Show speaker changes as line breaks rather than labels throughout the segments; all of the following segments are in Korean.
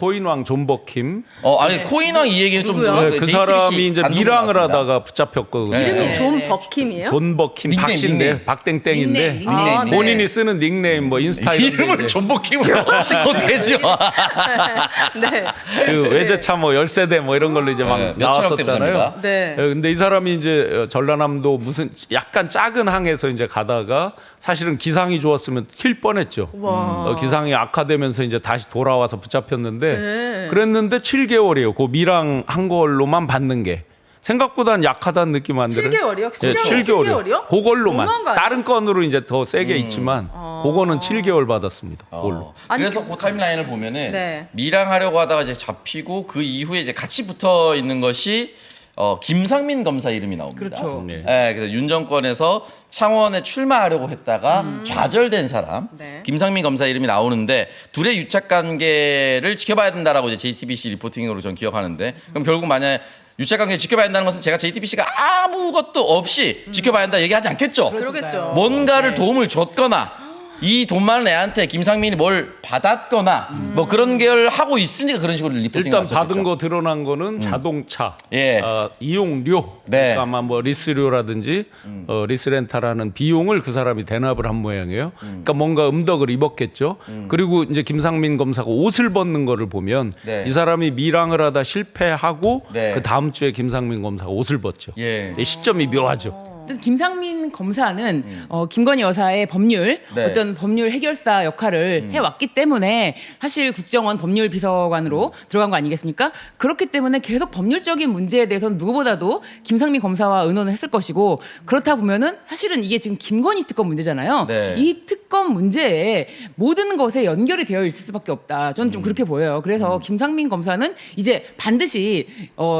코인왕 존 버킴.
아니 코인왕 이 얘기는 좀
누구요?
그 사람이 이제 밀항을 하다가 붙잡혔거든요.
이름이 존 버킴이에요?
존 버킴
닉네임,
박씨인데
닉네임.
박땡땡인데
닉네임. 네.
본인이 쓰는 닉네임 뭐 인스타 이런 데
이름을
이제
존 버킴을 어떻게 지어?
네.
그 외제차 뭐 열세대 뭐 이런 걸로 이제 막
네, 몇천억대
나왔었잖아요.
부자입니다.
네.
근데 이 사람이 이제 전라남도 무슨 약간 작은 항에서 이제 가다가 사실은 기상이 좋았으면 튈 뻔했죠.
와.
기상이 악화되면서 이제 다시 돌아와서 붙잡혔는데
네.
그랬는데 7개월이에요. 그 밀항 한 걸로만 받는 게. 생각보다는 약하다는 느낌 안 들어요?
7개월이요?
예, 7개월이요. 그걸로만.
너무한 거 아니에요?
다른 건으로 이제 더 세게 있지만 그거는 7개월 받았습니다. 그걸로.
아니,
그래서 그 타임라인을 보면은
네.
밀항하려고 하다가 이제 잡히고 그 이후에 이제 같이 붙어 있는 것이 김상민 검사 이름이 나옵니다.
그렇죠.
네.
네, 그래서 윤 정권에서 창원에 출마하려고 했다가 좌절된 사람
네.
김상민 검사 이름이 나오는데 둘의 유착 관계를 지켜봐야 된다라고 이제 JTBC 리포팅으로 전 기억하는데 그럼 결국 만약에 유착 관계 지켜봐야 한다는 것은 제가 JTBC가 아무것도 없이 지켜봐야 한다 얘기하지 않겠죠.
그러겠죠.
뭔가를 도움을 줬거나 이 돈 많은 애한테 김상민이 뭘 받았거나 뭐 그런 걸 하고 있으니까 그런 식으로 리포팅을
일단
하셨겠죠.
받은 거 드러난 거는 자동차,
예.
이용료,
네.
그러니까 아마 뭐 리스료라든지 리스렌탈하는 비용을 그 사람이 대납을 한 모양이에요. 그러니까 뭔가 음덕을 입었겠죠. 그리고 이제 김상민 검사가 옷을 벗는 거를 보면
네.
이 사람이 밀항을 하다 실패하고
네.
그 다음 주에 김상민 검사가 옷을 벗죠.
예.
이 시점이 묘하죠.
김상민 검사는 김건희 여사의 법률
네.
어떤 법률 해결사 역할을 해왔기 때문에 사실 국정원 법률 비서관으로 들어간 거 아니겠습니까? 그렇기 때문에 계속 법률적인 문제에 대해서는 누구보다도 김상민 검사와 의논을 했을 것이고 그렇다 보면은 사실은 이게 지금 김건희 특검 문제잖아요.
네.
이 특검 문제에 모든 것에 연결이 되어 있을 수밖에 없다. 저는 좀 그렇게 보여요. 그래서 김상민 검사는 이제 반드시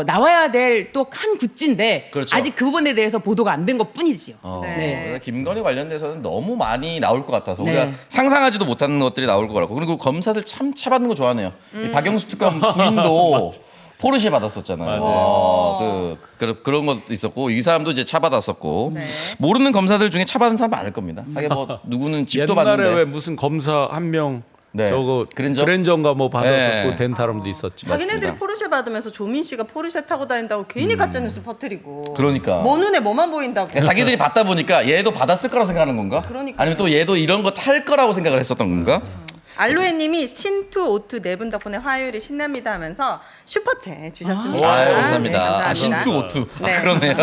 나와야 될 또 한 굿즈인데
그렇죠.
아직 그 부분에 대해서 보도가 안 된 것 뿐이지요.
네.
그래서 김건희 관련돼서는 너무 많이 나올 것 같아서
네.
우리가 상상하지도 못하는 것들이 나올 것 같고 그리고 검사들 참 차받는 거 좋아하네요. 이 박영수 특검 부인도 포르쉐 받았었잖아요. 그런 것도 있었고 이 사람도 이제 차 받았었고
네.
모르는 검사들 중에 차 받은 사람 많을 겁니다. 하긴 뭐 누구는 집도
옛날에
받는데
왜 무슨 검사 한 명
네.
저거
그랜저?
그랜저인가 뭐 받았었고
네.
된 사람도 있었지.
자기네들이
맞습니다.
포르쉐 받으면서 조민 씨가 포르쉐 타고 다닌다고 괜히 가짜뉴스 퍼뜨리고.
그러니까.
뭐 눈에 뭐만 보인다고.
자기들이 받다 보니까 얘도 받았을 거라고 생각하는 건가?
그러니까요.
아니면 또 얘도 이런 거 탈 거라고 생각을 했었던 건가?
알로에님이 신투 오투 네 분 덕분에 화요일이 신납니다 하면서 슈퍼챗 주셨습니다.
아유, 감사합니다.
네, 감사합니다.
신투 오투.
네.
그러네요.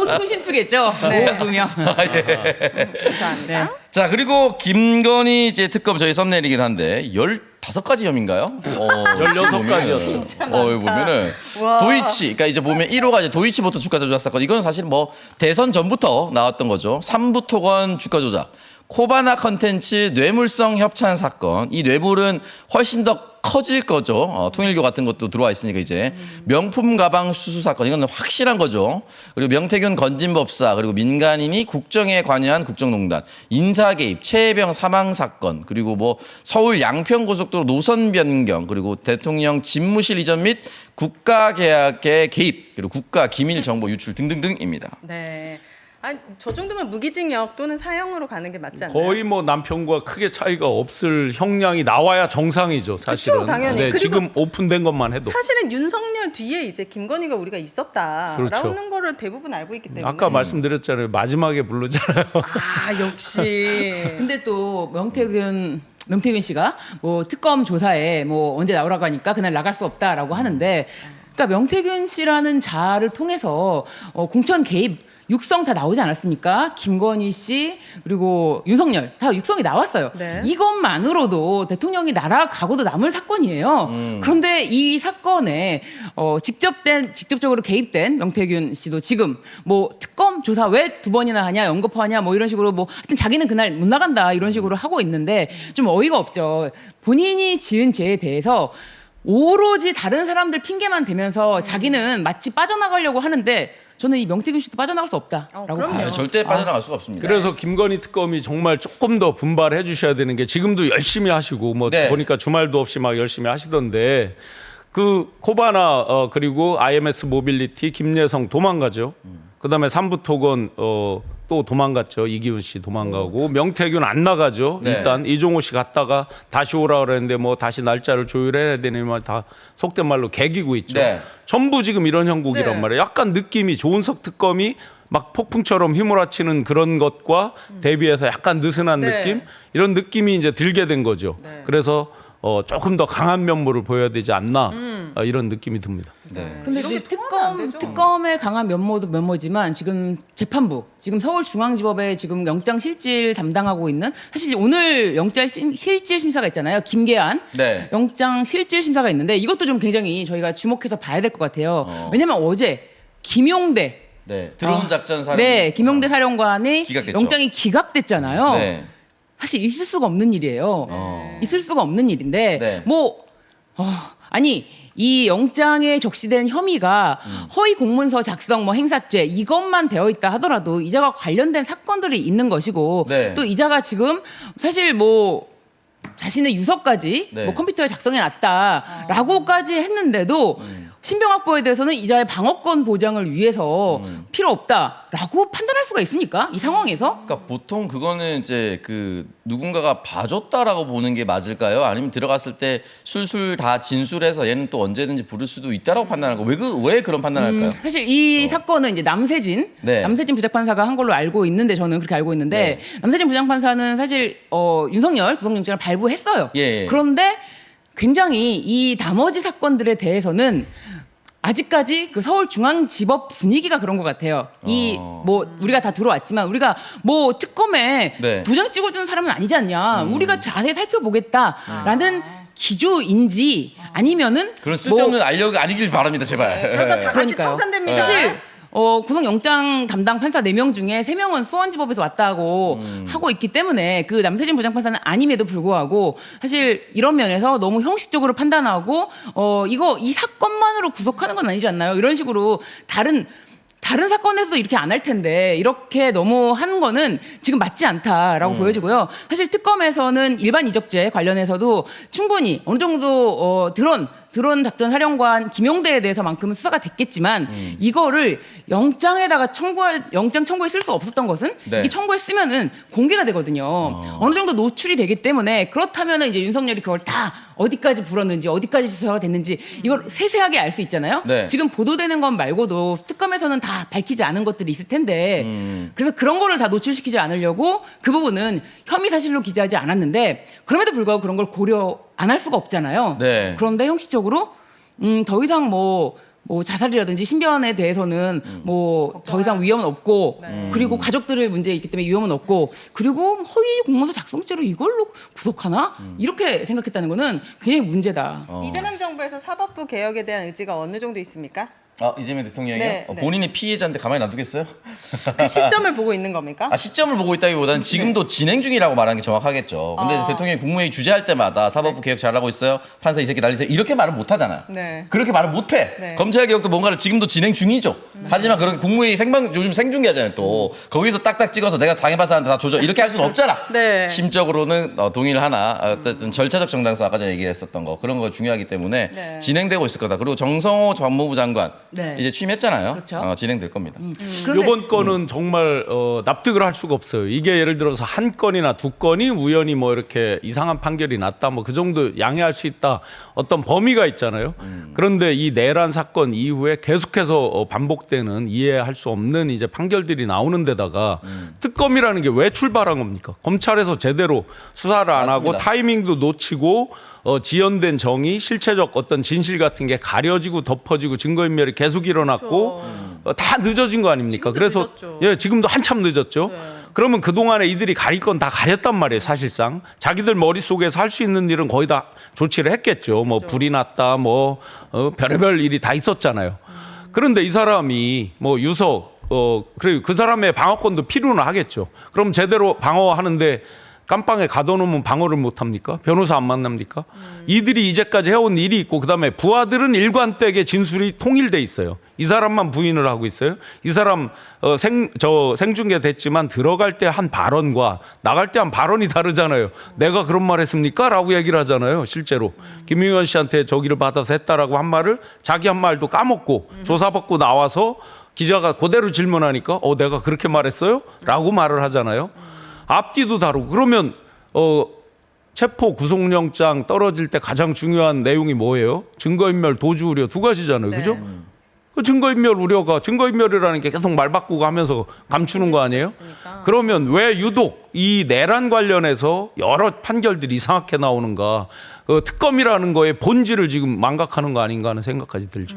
오투 신투겠죠.
네.
오두명.
감사합니다.
자 그리고 김건희 이제 특검 저희 썸네일이긴 한데 15가지 혐의인가요?
16가지였어요.
여기 보면은
와.
도이치, 그러니까 이제 보면 1호가 이제 도이치모터 주가 조작 사건. 이거는 사실 뭐 대선 전부터 나왔던 거죠. 삼부토건 주가 조작, 코바나 컨텐츠 뇌물성 협찬 사건. 이 뇌물은 훨씬 더 커질 거죠. 통일교 같은 것도 들어와 있으니까 이제 명품 가방 수수 사건 이건 확실한 거죠. 그리고 명태균 건진법사 그리고 민간인이 국정에 관여한 국정농단 인사 개입 최혜병 사망 사건 그리고 뭐 서울 양평 고속도로 노선 변경 그리고 대통령 집무실 이전 및 국가 계약에 개입 그리고 국가 기밀 정보 유출 등등등입니다.
네. 아니, 저 정도면 무기징역 또는 사형으로 가는 게 맞지 않나요?
거의 뭐 남편과 크게 차이가 없을 형량이 나와야 정상이죠, 사실은.
그쵸, 당연히.
네,
그리고
지금 오픈된 것만 해도.
사실은 윤석열 뒤에 이제 김건희가 우리가 있었다라는
그렇죠.
거를 대부분 알고 있기 때문에.
아까 말씀드렸잖아요. 마지막에 부르잖아요.
아 역시.
근데 또 명태균 씨가 뭐 특검 조사에 뭐 언제 나오라고 하니까 그날 나갈 수 없다라고 하는데, 그러니까 명태균 씨라는 자를 통해서 공천 개입 육성 다 나오지 않았습니까? 김건희 씨 그리고 윤석열 다 육성이 나왔어요.
네.
이것만으로도 대통령이 날아가고도 남을 사건이에요. 그런데 이 사건에 직접적으로 개입된 명태균 씨도 지금 뭐 특검 조사 왜 2번이나 하냐 언급하냐 뭐 이런 식으로 뭐 하여튼 자기는 그날 못 나간다 이런 식으로 하고 있는데 좀 어이가 없죠. 본인이 지은 죄에 대해서 오로지 다른 사람들 핑계만 대면서 자기는 마치 빠져나가려고 하는데 저는 이 명태균 씨도 빠져나갈 수 없다라고
그럼요.
봐요.
절대 빠져나갈 수가 없습니다.
그래서 김건희 특검이 정말 조금 더 분발해 주셔야 되는 게 지금도 열심히 하시고 뭐
네.
보니까 주말도 없이 막 열심히 하시던데 그 코바나 그리고 IMS 모빌리티 김예성 도망가죠. 그다음에 삼부토건 또 도망갔죠. 이기훈 씨 도망가고 명태균 안 나가죠.
네.
일단 이종호 씨 갔다가 다시 오라 그랬는데 뭐 다시 날짜를 조율해야 되니 말 다 속된 말로 개기고 있죠.
네.
전부 지금 이런 형국이란
네.
말이에요. 약간 느낌이 조은석 특검이 막 폭풍처럼 휘몰아치는 그런 것과 대비해서 약간 느슨한
네.
느낌 이런 느낌이 이제 들게 된 거죠.
네.
그래서 조금 더 강한 면모를 보여야 되지 않나 이런 느낌이 듭니다.
네.
근데
이렇게
이제
통하면 안 되죠.
특검의 강한 면모도 면모지만 지금 재판부 지금 서울중앙지법에 지금 영장 실질 담당하고 있는 사실 오늘 영장 실질 심사가 있잖아요. 김계한
네.
영장 실질 심사가 있는데 이것도 좀 굉장히 저희가 주목해서 봐야 될 것 같아요. 왜냐면 어제 김용대
네. 드론 작전 사령.
네, 김용대 사령관의
기각됐죠.
영장이 기각됐잖아요.
네.
사실 있을 수가 없는 일이에요. 있을 수가 없는 일인데
네.
아니 이 영장에 적시된 혐의가 허위 공문서 작성 뭐 행사죄 이것만 되어 있다 하더라도 이자가 관련된 사건들이 있는 것이고
네.
또 이자가 지금 사실 뭐 자신의 유서까지
네.
뭐 컴퓨터에 작성해 놨다라고까지 했는데도 신병 확보에 대해서는 이자의 방어권 보장을 위해서 필요 없다라고 판단할 수가 있습니까? 이 상황에서?
그러니까 보통 그거는 이제 그 누군가가 봐줬다라고 보는 게 맞을까요? 아니면 들어갔을 때 술술 다 진술해서 얘는 또 언제든지 부를 수도 있다라고 판단할까? 왜 그런 판단할까요?
사실 이 사건은 이제 남세진
네.
부장판사가 한 걸로 알고 있는데 저는 그렇게 알고 있는데 남세진 부장판사는 사실 윤석열 구속영장을 발부했어요.
예.
그런데 굉장히 이 나머지 사건들에 대해서는 아직까지 그 서울중앙지법 분위기가 그런 것 같아요. 이 뭐 우리가 다 들어왔지만 우리가 뭐 특검에
네.
도장 찍어주는 사람은 아니지 않냐. 우리가 자세히 살펴보겠다라는 기조인지 아니면은
그런 쓸데없는 알력이 아니길 바랍니다, 제발.
그러다 다 같이
그러니까요.
청산됩니다.
사실 구속영장 담당 판사 4명 중에 3명은 수원지법에서 왔다고 하고 있기 때문에 그 남세진 부장판사는 아님에도 불구하고 사실 이런 면에서 너무 형식적으로 판단하고 이거 이 사건만으로 구속하는 건 아니지 않나요? 이런 식으로 다른 사건에서도 이렇게 안 할 텐데 이렇게 너무 하는 거는 지금 맞지 않다라고 보여지고요. 사실 특검에서는 일반 이적죄 관련해서도 충분히 어느 정도 드론 작전 사령관 김용대에 대해서만큼은 수사가 됐겠지만 이거를 영장 청구에 쓸 수 없었던 것은
네.
이게 청구했으면은 공개가 되거든요. 어느 정도 노출이 되기 때문에 그렇다면은 이제 윤석열이 그걸 다 어디까지 불었는지 어디까지 수사가 됐는지 이걸 세세하게 알 수 있잖아요.
네.
지금 보도되는 건 말고도 특검에서는 다 밝히지 않은 것들이 있을 텐데 그래서 그런 거를 다 노출시키지 않으려고 그 부분은 혐의 사실로 기재하지 않았는데 그럼에도 불구하고 그런 걸 고려 안 할 수가 없잖아요.
네.
그런데 형식적으로 더 이상 뭐 자살이라든지 신변에 대해서는 뭐 더 이상 위험은 없고 그리고 가족들의 문제 있기 때문에 위험은 없고 그리고 허위 공문서 작성죄로 이걸로 구속하나 이렇게 생각했다는 거는 굉장히 문제다.
이재명 정부에서 사법부 개혁에 대한 의지가 어느 정도 있습니까?
이재명 대통령이요?
네, 네.
본인이 피해자인데 가만히 놔두겠어요?
그 시점을 보고 있는 겁니까?
시점을 보고 있다기보다는 지금도 진행 중이라고 말하는 게 정확하겠죠. 근데 대통령이 국무회의 주재할 때마다 사법부 개혁 잘하고 있어요. 판사 이 새끼 날리세요. 이렇게 말을 못 하잖아요.
네.
그렇게 말을 못 해.
네.
검찰 개혁도 뭔가를 지금도 진행 중이죠. 하지만 그런 국무회의 요즘 생중계하잖아요. 또 거기서 딱딱 찍어서 내가 당해봐서 하는데 다 조져 이렇게 할 수는 없잖아.
네.
심적으로는 동의를 하나 어쨌든 절차적 정당성 아까 전에 얘기했었던 거 그런 거 중요하기 때문에
네.
진행되고 있을 거다. 그리고 정성호 법무부 장관
네.
이제 취임했잖아요.
그렇죠.
진행될 겁니다.
그런데
이번 건은 정말 납득을 할 수가 없어요. 이게 예를 들어서 한 건이나 두 건이 우연히 뭐 이렇게 이상한 판결이 났다 뭐 그 정도 양해할 수 있다 어떤 범위가 있잖아요. 그런데 이 내란 사건 이후에 계속해서 반복되는 이해할 수 없는 이제 판결들이 나오는 데다가 특검이라는 게 왜 출발한 겁니까? 검찰에서 제대로 수사를 안 하고
맞습니다.
타이밍도 놓치고 지연된 정의, 실체적 어떤 진실 같은 게 가려지고 덮어지고 증거인멸이 계속 일어났고 다 늦어진 거 아닙니까?
지금도
그래서
늦었죠.
지금도 한참 늦었죠. 그러면 그동안에 이들이 가릴 건 다 가렸단 말이에요, 사실상. 자기들 머릿속에서 할 수 있는 일은 거의 다 조치를 했겠죠. 뭐 불이 났다, 뭐 별의별 일이 다 있었잖아요. 그런데 이 사람이 뭐 유서 그리고 그 사람의 방어권도 필요는 하겠죠. 그럼 제대로 방어하는데 깜빵에 가둬놓으면 방어를 못합니까? 변호사 안 만납니까? 이들이 이제까지 해온 일이 있고 그다음에 부하들은 일관되게 진술이 통일돼 있어요. 이 사람만 부인을 하고 있어요. 이 사람 생중계 됐지만 들어갈 때 한 발언과 나갈 때 한 발언이 다르잖아요. 내가 그런 말 했습니까? 라고 얘기를 하잖아요. 실제로. 김용현 씨한테 저기를 받아서 했다라고 한 말을 자기 한 말도 까먹고 조사받고 나와서 기자가 그대로 질문하니까 내가 그렇게 말했어요? 라고 말을 하잖아요. 앞뒤도 다르고 그러면 체포 구속영장 떨어질 때 가장 중요한 내용이 뭐예요? 증거인멸, 도주 우려 두 가지잖아요.
네.
그죠? 그 증거인멸 우려가 증거인멸이라는 게 계속 말 바꾸고 하면서 감추는 거 아니에요?
있으니까.
그러면 왜 유독 이 내란 관련해서 여러 판결들이 이상하게 나오는가? 특검이라는 거의 본질을 지금 망각하는 거 아닌가 하는 생각까지 들죠.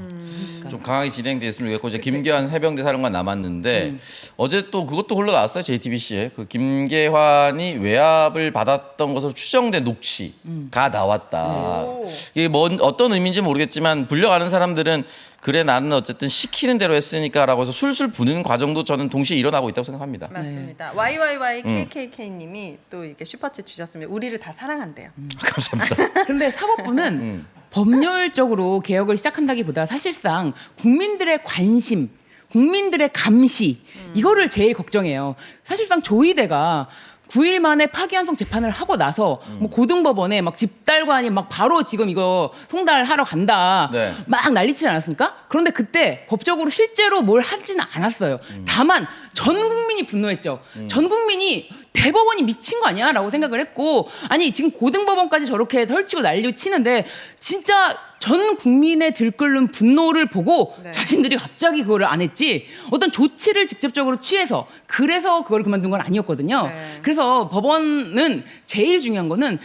좀 강하게 진행됐으면 좋겠고 이제 김계환 해병대 사령관 남았는데 어제 또 그것도 흘러나왔어요. JTBC에 그 김계환이 외압을 받았던 것으로 추정된 녹취가 나왔다.
오.
이게 어떤 의미인지 모르겠지만 불려가는 사람들은 그래 나는 어쨌든 시키는 대로 했으니까라고 해서 술술 부는 과정도 저는 동시에 일어나고 있다고 생각합니다.
맞습니다. YYYKKK님이 또 이렇게 슈퍼챗 주셨습니다. 우리를 다 사랑한대요.
감사합니다.
근데 사법부는 법률적으로 개혁을 시작한다기보다 사실상 국민들의 관심, 국민들의 감시 이거를 제일 걱정해요. 사실상 조희대가 9일 만에 파기환송 재판을 하고 나서 뭐 고등법원에 막 집달관이 막 바로 지금 이거 송달하러 간다
네.
막 난리치지 않았습니까? 그런데 그때 법적으로 실제로 뭘 하지는 않았어요. 다만 전 국민이 분노했죠. 전 국민이 대법원이 미친 거 아니야? 라고 생각을 했고 아니 지금 고등법원까지 저렇게 설치고 난리 치는데 진짜 전 국민의 들끓는 분노를 보고
네.
자신들이 갑자기 그거를 안 했지 어떤 조치를 직접적으로 취해서 그래서 그걸 그만둔 건 아니었거든요.
네.
그래서 법원은 제일 중요한 거는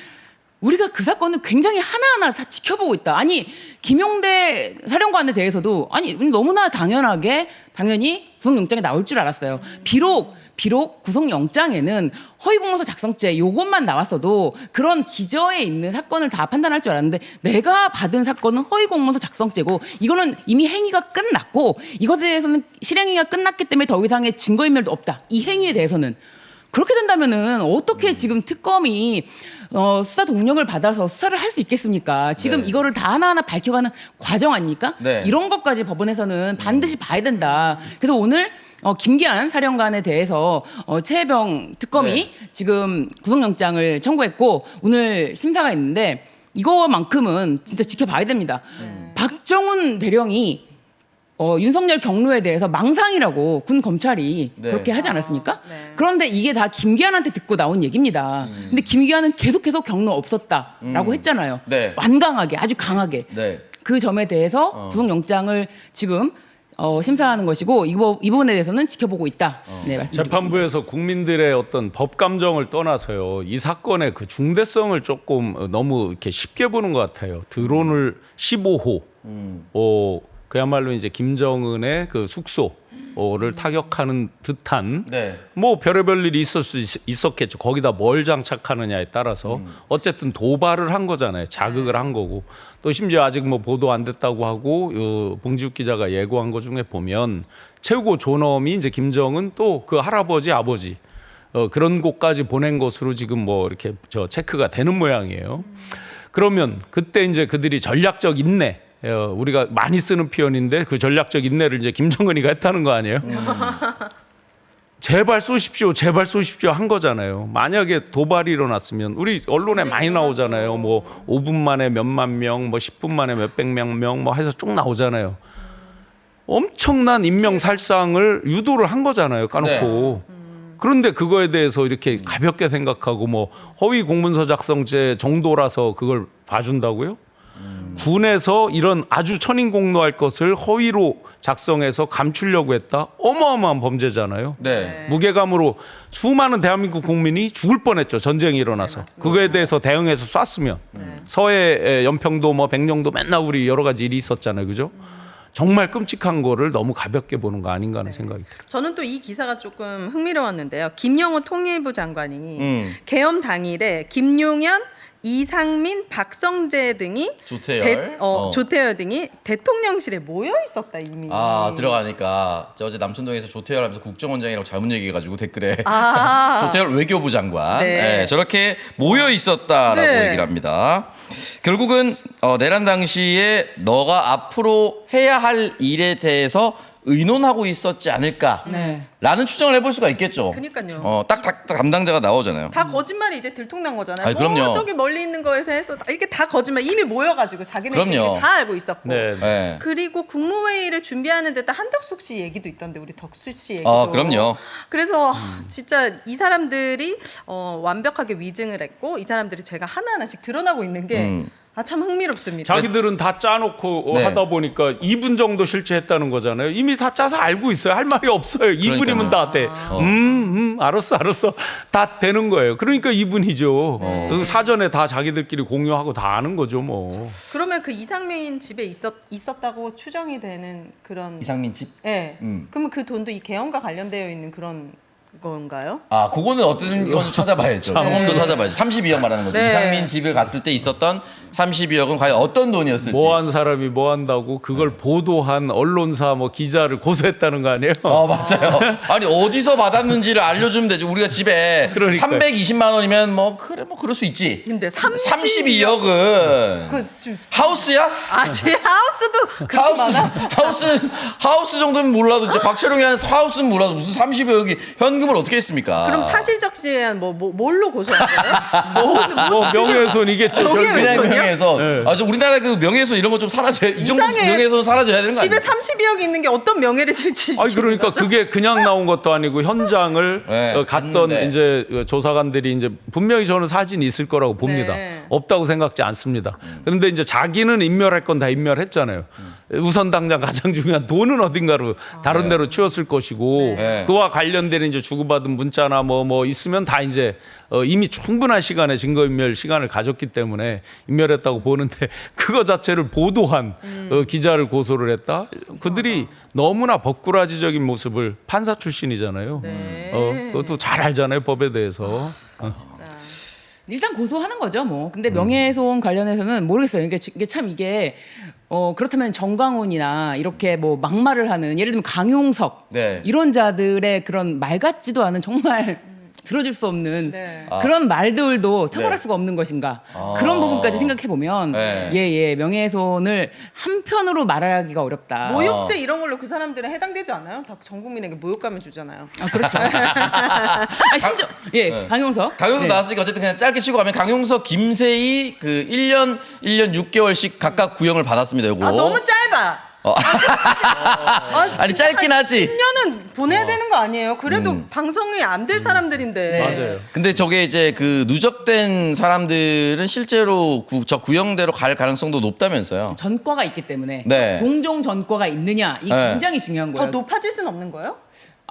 우리가 그 사건을 굉장히 하나하나 다 지켜보고 있다. 아니 김용대 사령관에 대해서도 아니 너무나 당연히 구속영장이 나올 줄 알았어요. 비록 구속영장에는 허위공문서 작성죄 요것만 나왔어도 그런 기저에 있는 사건을 다 판단할 줄 알았는데 내가 받은 사건은 허위공문서 작성죄고 이거는 이미 행위가 끝났고 이것에 대해서는 실행위가 끝났기 때문에 더 이상의 증거인멸도 없다. 이 행위에 대해서는 그렇게 된다면은 어떻게 지금 특검이 수사 동력을 받아서 수사를 할 수 있겠습니까? 지금
네.
이거를 다 하나하나 밝혀가는 과정 아닙니까?
네.
이런 것까지 법원에서는 반드시 봐야 된다. 그래서 오늘 김계한 사령관에 대해서 최혜병 특검이
네.
지금 구속영장을 청구했고 오늘 심사가 있는데 이거만큼은 진짜 지켜봐야 됩니다. 박정훈 대령이 윤석열 경로에 대해서 망상이라고 군 검찰이
네.
그렇게 하지 않았습니까?
네.
그런데 이게 다 김기한한테 듣고 나온 얘기입니다. 근데 김기한은 계속해서 경로 없었다라고 했잖아요.
네.
완강하게 아주 강하게
네.
그 점에 대해서 구속영장을 지금 심사하는 것이고 이 부분에 대해서는 지켜보고 있다. 네, 말씀드리겠습니다.
재판부에서 국민들의 어떤 법 감정을 떠나서요. 이 사건의 그 중대성을 조금 너무 이렇게 쉽게 보는 것 같아요. 드론을 15호, 그야말로 이제 김정은의 그 숙소를 타격하는 듯한
네.
뭐 별의별 일이 있었겠죠. 거기다 뭘 장착하느냐에 따라서 어쨌든 도발을 한 거잖아요. 자극을 한 거고 또 심지어 아직 뭐 보도 안 됐다고 하고 봉지욱 기자가 예고한 것 중에 보면 최고 존엄이 이제 김정은 또 그 할아버지 아버지 그런 곳까지 보낸 것으로 지금 뭐 이렇게 체크가 되는 모양이에요. 그러면 그때 이제 그들이 전략적 인내 우리가 많이 쓰는 표현인데 그 전략적 인내를 이제 김정은이가 했다는 거 아니에요? 제발 쏘십시오 한 거잖아요. 만약에 도발이 일어났으면 우리 언론에 많이 나오잖아요. 뭐 5분 만에 몇만 명, 뭐 10분 만에 몇백 명 뭐 해서 쭉 나오잖아요. 엄청난 인명살상을 유도를 한 거잖아요. 까놓고. 그런데 그거에 대해서 이렇게 가볍게 생각하고 뭐 허위 공문서 작성죄 정도라서 그걸 봐준다고요? 군에서 이런 아주 천인공노할 것을 허위로 작성해서 감추려고 했다? 어마어마한 범죄잖아요.
네.
무게감으로 수많은 대한민국 국민이 죽을 뻔했죠. 전쟁이 일어나서. 그거에 대해서 대응해서 쐈으면. 서해 연평도 뭐 백령도 맨날 우리 여러 가지 일이 있었잖아요. 그죠? 정말 끔찍한 거를 너무 가볍게 보는 거 아닌가 하는 생각이 들어요.
저는 또 이 기사가 조금 흥미로웠는데요. 김영호 통일부 장관이 계엄 당일에 김용현, 이상민, 박성재 등이
조태열.
조태열 등이 대통령실에 모여 있었다 이미.
들어가니까 저 어제 남천동에서 조태열 하면서 국정원장이라고 잘못 얘기해가지고 댓글에
아.
조태열 외교부 장관
네.
저렇게 모여 있었다라고
네.
얘기를 합니다. 결국은 내란 당시에 너가 앞으로 해야 할 일에 대해서 의논하고 있었지 않을까라는
네.
추정을 해볼 수가 있겠죠.
그러니까요.
딱 담당자가 나오잖아요.
다 거짓말이 이제 들통난 거잖아요.
아니, 그럼요.
저기 멀리 있는 거에서 해서 이게 다 거짓말 이미 모여가지고 자기네들이
그럼요.
다 알고 있었고.
네.
네.
그리고 국무회의를 준비하는 데다 한덕숙 씨 얘기도 있던데 우리 덕수 씨 얘기도.
그럼요.
그래서 진짜 이 사람들이 완벽하게 위증을 했고 이 사람들이 제가 하나하나씩 드러나고 있는 게 참 흥미롭습니다.
자기들은 다 짜놓고
네.
하다 보니까 2분 정도 실체했다는 거잖아요. 이미 다 짜서 알고 있어요. 할 말이 없어요. 2분이면 다 돼. 알았어. 다 되는 거예요. 그러니까 2분이죠. 사전에 다 자기들끼리 공유하고 다 아는 거죠, 뭐.
그러면 그 이상민 집에 있었다고 추정이 되는 그런.
이상민 집?
네. 그러면 그 돈도 이 개헌과 관련되어 있는 그런 건가요?
그거는 어떤 건 찾아봐야죠. 조금 더 찾아봐야죠. 32억 말하는 거죠.
네.
이상민 집을 갔을 때 있었던 32억은 과연 어떤 돈이었을지.
뭐 한 사람이 뭐 한다고 그걸 보도한 언론사 뭐 기자를 고소했다는 거 아니에요?
맞아요. 아니 어디서 받았는지를 알려주면 되죠. 우리가 집에
그러니까요.
320만 원이면 뭐 그럴 수 있지.
근데
32억은 하우스야?
제 하우스도 그렇게 많아?
하우스 정도는 몰라도 이제 박철웅이 하는 하우스는 몰라도 무슨 30억이 현금을 어떻게 했습니까?
그럼 사실적시한 뭘로 고소한 거예요?
뭐 명예훼손이겠죠.
명예훼손.
그냥
명예훼손이요?
명예훼손.
네.
저 우리나라 그 명예훼손 이런 거 좀 사라져야 이 정도
이상해.
명예훼손 사라져야 되는 거
집에
아니에요?
32억이 있는 게 어떤 명예를 질취시키는
아니 그러니까
거죠?
그게 그냥 나온 것도 아니고 현장을
네,
갔던
갔는데.
이제 조사관들이 이제 분명히 저는 사진이 있을 거라고 봅니다.
네.
없다고 생각지 않습니다. 그런데 이제 자기는 인멸할 건 다 인멸했잖아요. 우선 당장 가장 중요한 돈은 어딘가로 다른 데로 치웠을 것이고
네.
그와 관련된 이제 주고받은 문자나 뭐 있으면 다 이제 이미 충분한 시간에 증거인멸 시간을 가졌기 때문에 인멸했다고 보는데 그거 자체를 보도한 기자를 고소를 했다. 그들이 너무나 법꾸라지적인 모습을 판사 출신이잖아요.
네.
그것도 잘 알잖아요 법에 대해서.
일단 고소하는 거죠, 뭐. 근데 명예훼손 관련해서는 모르겠어요. 이게 참 이게 그렇다면 정광훈이나 이렇게 뭐 막말을 하는 예를 들면 강용석
네.
이런 자들의 그런 말 같지도 않은 정말 들어줄 수 없는
네.
그런 말들도 처벌할
네.
수가 없는 것인가 그런 부분까지 생각해 보면
네.
명예훼손을 한편으로 말하기가 어렵다.
모욕죄 이런 걸로 그 사람들은 해당되지 않아요? 다 전 국민에게 모욕감을 주잖아요.
그렇죠. 심지어 강용석
강용석 나왔으니까 어쨌든 그냥 짧게 치고 가면 강용석, 김세희 그 1년 1년 6개월씩 각각 구형을 받았습니다. 요거.
너무 짧아.
아니, 짧긴 하지.
10년은 보내야 되는 거 아니에요? 그래도 방송이 안 될 사람들인데.
네.
맞아요.
근데 저게 이제 그 누적된 사람들은 실제로 저 구형대로 갈 가능성도 높다면서요.
전과가 있기 때문에
네.
동종 전과가 있느냐 이게
네.
굉장히 중요한
더
거예요.
높아질 수는 없는 거예요?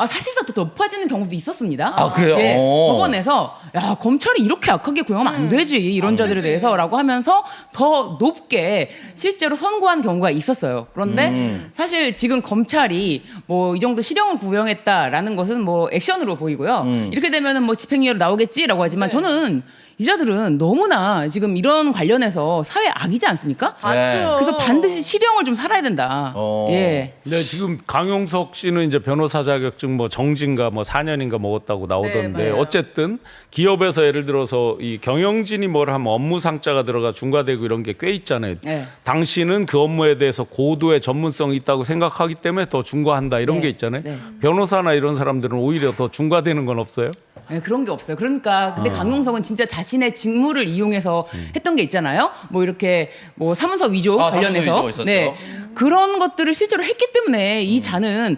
사실상 더 높아지는 경우도 있었습니다.
그래요?
예,
오.
법원에서 야 검찰이 이렇게 악하게 구형하면 안 되지 이런 자들에 대해서라고 하면서 더 높게 실제로 선고한 경우가 있었어요. 그런데 사실 지금 검찰이 뭐 이 정도 실형을 구형했다라는 것은 뭐 액션으로 보이고요. 이렇게 되면은 뭐 집행유예로 나오겠지라고 하지만 저는 이 자들은 너무나 지금 이런 관련해서 사회 악이지 않습니까?
맞죠.
그래서 반드시 실형을 좀 살아야 된다. 예.
네, 지금 강용석 씨는 이제 변호사 자격증 뭐 정진가 뭐 4년인가 먹었다고 나오던데
네, 맞아요.
어쨌든 기업에서 예를 들어서 이 경영진이 뭘 하면 업무 상자가 들어가 중과되고 이런 게 꽤 있잖아요.
네.
당신은 그 업무에 대해서 고도의 전문성이 있다고 생각하기 때문에 더 중과한다 이런
네,
게 있잖아요.
네.
변호사나 이런 사람들은 오히려 더 중과되는 건 없어요?
네, 그런 게 없어요. 그러니까 근데 강용석은 진짜 자신의 직무를 이용해서 했던 게 있잖아요. 뭐 이렇게 뭐 사문서 위조
사문서
관련해서
위조 있었죠.
그런 것들을 실제로 했기 때문에 이 자는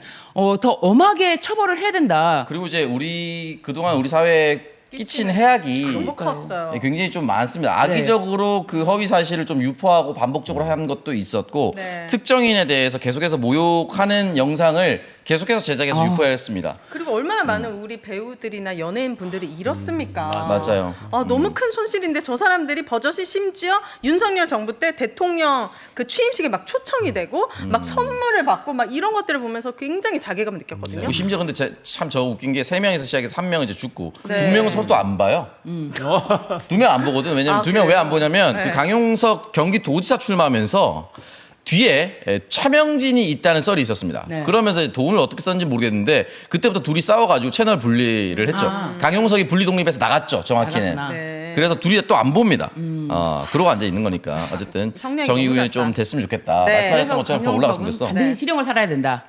더 엄하게 처벌을 해야 된다.
그리고 이제 그동안 우리 사회에 끼친 해악이
너무 컸어요.
굉장히 좀 많습니다. 악의적으로 그 허위 사실을 좀 유포하고 반복적으로 한 것도 있었고
네.
특정인에 대해서 계속해서 모욕하는 영상을 계속해서 제작해서 유포했습니다.
그리고 얼마나 많은 우리 배우들이나 연예인 분들이 잃었습니까?
맞아요.
너무 큰 손실인데 저 사람들이 버젓이 심지어 윤석열 정부 때 대통령 그 취임식에 막 초청이 되고 막 선물을 받고 막 이런 것들을 보면서 굉장히 자괴감을 느꼈거든요.
그리고 심지어 근데 참 저 웃긴 게 3명에서 시작해서 1명 이제 죽고
네.
2명은 서로 안 봐요. 2명 안 보거든. 왜냐면 2명 왜 안 보냐면
네.
그 강용석 경기도지사 출마하면서 뒤에 차명진이 있다는 썰이 있었습니다.
네.
그러면서 돈을 어떻게 썼는지 모르겠는데 그때부터 둘이 싸워가지고 채널 분리를 했죠. 강용석이 분리독립해서 나갔죠. 정확히는.
나갔구나.
네.
그래서 둘이 또 안 봅니다. 그러고 앉아 있는 거니까 어쨌든
형량이
정의
너무
구현이
낮다.
좀 됐으면 좋겠다.
네.
말씀하셨던 것처럼 더 올라갔으면
강용석은
됐어.
반드시
네.
실형을 살아야 된다.